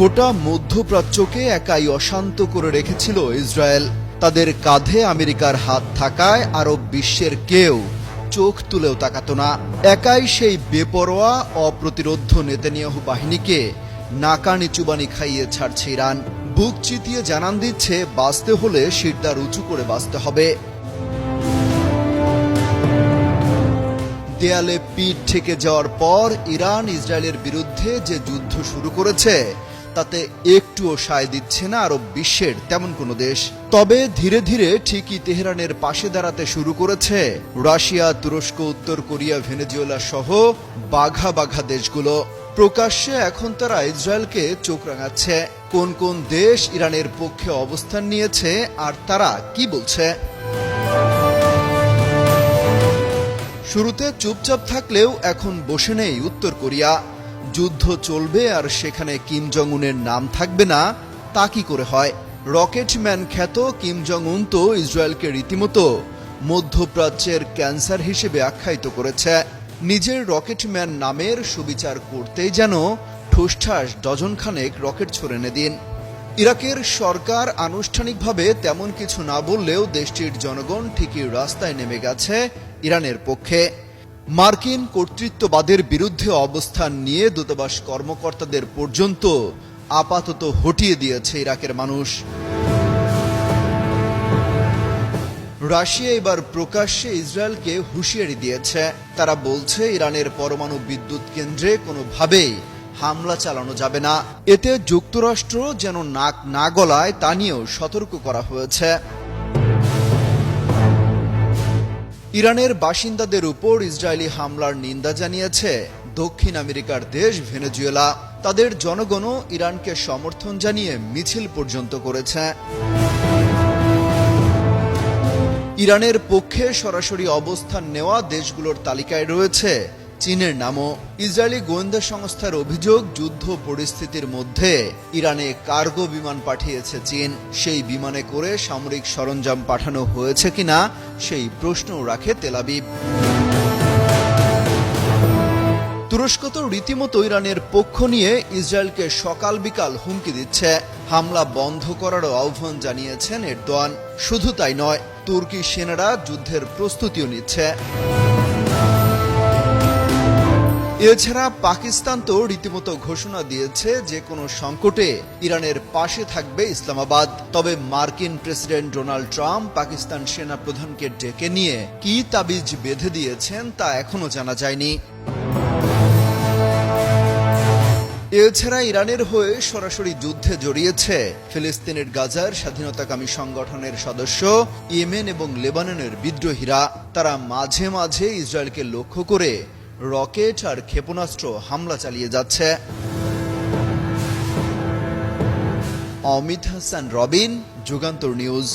গোটা মধ্যপ্রাচ্যকে একাই অশান্ত করে রেখেছিল ইসরায়েল। তাদের কাঁধে আমেরিকার হাত থাকায় আরব বিশ্বের কেউ চোখ তুলেও তাকাতো না। একাই সেই বেপরোয়া অপ্রতিরোধ্য নেতানিয়াহু বাহিনীকে নাকানি চুবানি খাইয়ে ছাড়ছে ইরান। বুক চিতিয়ে জানান দিচ্ছে, বাঁচতে হলে শিরদাঁড় উঁচু করে বাঁচতে হবে। দেয়ালে পিঠ ঠেকে যাওয়ার পর ইরান ইসরায়েলের বিরুদ্ধে যে যুদ্ধ শুরু করেছে তাতে একটুও সায় দিচ্ছে না আরব বিশ্বের তেমন কোনো দেশ। তবে ধীরে ধীরে ঠিকই তেহরানের পাশে দাঁড়াতে শুরু করেছে রাশিয়া, তুরস্ক, উত্তর কোরিয়া, ভেনেজুয়েলা সহ বাঘা বাঘা দেশগুলো। প্রকাশ্যে এখন তারা ইসরায়েলকে চোখ রাঙাচ্ছে। কোন কোন দেশ ইরানের পক্ষে অবস্থান নিয়েছে আর তারা কি বলছে? শুরুতে চুপচাপ থাকলেও এখন বসে নেই উত্তর কোরিয়া। যুদ্ধ চলবে আর সেখানে কিম জং উনের নাম থাকবে না, তা কি করে হয়? রকেটম্যান খ্যাত কিম জং উন তো ইসরায়েলকে রীতিমতো মধ্যপ্রাচ্যের ক্যান্সার হিসেবে আখ্যায়িত করেছে। নিজের রকেটম্যান নামের সুবিচার করতেই যেন ঠুসঠাস ডজনখানেক রকেট ছড়ে এনে দিন। ইরাকের সরকার আনুষ্ঠানিকভাবে তেমন কিছু না বললেও দেশটির জনগণ ঠিকই রাস্তায় নেমে গেছে ইরানের পক্ষে। মার্কিন কর্তৃত্ববাদের বিরুদ্ধে অবস্থান নিয়ে দূতাবাস কর্মকর্তাদের পর্যন্ত আপাতত হটিয়ে দিয়েছে ইরাকের মানুষ। রাশিয়া এবার প্রকাশ্যে ইসরায়েলকে হুঁশিয়ারি দিয়েছে। তারা বলছে, ইরানের পরমাণু বিদ্যুৎ কেন্দ্রে কোনোভাবেই হামলা চালানো যাবে না। এতে যুক্তরাষ্ট্র যেন নাক না গলায় তা নিয়েও সতর্ক করা হয়েছে। ইরানের বাসিন্দাদের উপর ইসরায়েলি হামলার নিন্দা জানিয়েছে দক্ষিণ আমেরিকার দেশ ভেনেজুয়েলা। তাদের জনগণও ইরানকে সমর্থন জানিয়ে মিছিল পর্যন্ত করেছে। ইরানের পক্ষে সরাসরি অবস্থান নেওয়া দেশগুলোর তালিকায় রয়েছে চীনের নামও। ইসরায়েলি গোয়েন্দা সংস্থার অভিযোগ, যুদ্ধ পরিস্থিতির মধ্যে ইরানে কার্গো বিমান পাঠিয়েছে চীন। সেই বিমানে করে সামরিক সরঞ্জাম পাঠানো হয়েছে কিনা সেই প্রশ্নও রাখে তেল আবিব। তুরস্ক তো রীতিমতো ইরানের পক্ষ নিয়ে ইসরায়েলকে সকাল বিকাল হুমকি দিচ্ছে। হামলা বন্ধ করারও আহ্বান জানিয়েছেন এরদোয়ান। শুধু তাই নয়, তুর্কি সেনারা যুদ্ধের প্রস্তুতিও নিচ্ছে। এছাড়া পাকিস্তান তো রীতিমতো ঘোষণা দিয়েছে যে কোনো সংকটে ইরানের পাশে থাকবে ইসলামাবাদ। তবে মার্কিন প্রেসিডেন্ট ডোনাল্ড ট্রাম্প পাকিস্তান সেনা প্রধানকে ডেকে নিয়ে কি তাবিজ বেঁধে দিয়েছেন তা এখনো জানা যায়নি। এছাড়া ইরানের হয়ে সরাসরি যুদ্ধে জড়িয়েছে ফিলিস্তিনের গাজার স্বাধীনতাকামী সংগঠনের সদস্য, ইয়েমেন এবং লেবাননের বিদ্রোহীরা। তারা মাঝে মাঝে ইসরায়েলকে লক্ষ্য করে রকেট আর ক্ষেপণাস্ত্র হামলা চালিয়ে যাচ্ছে। অমিত হাসান রবিন, যুগান্তর নিউজ।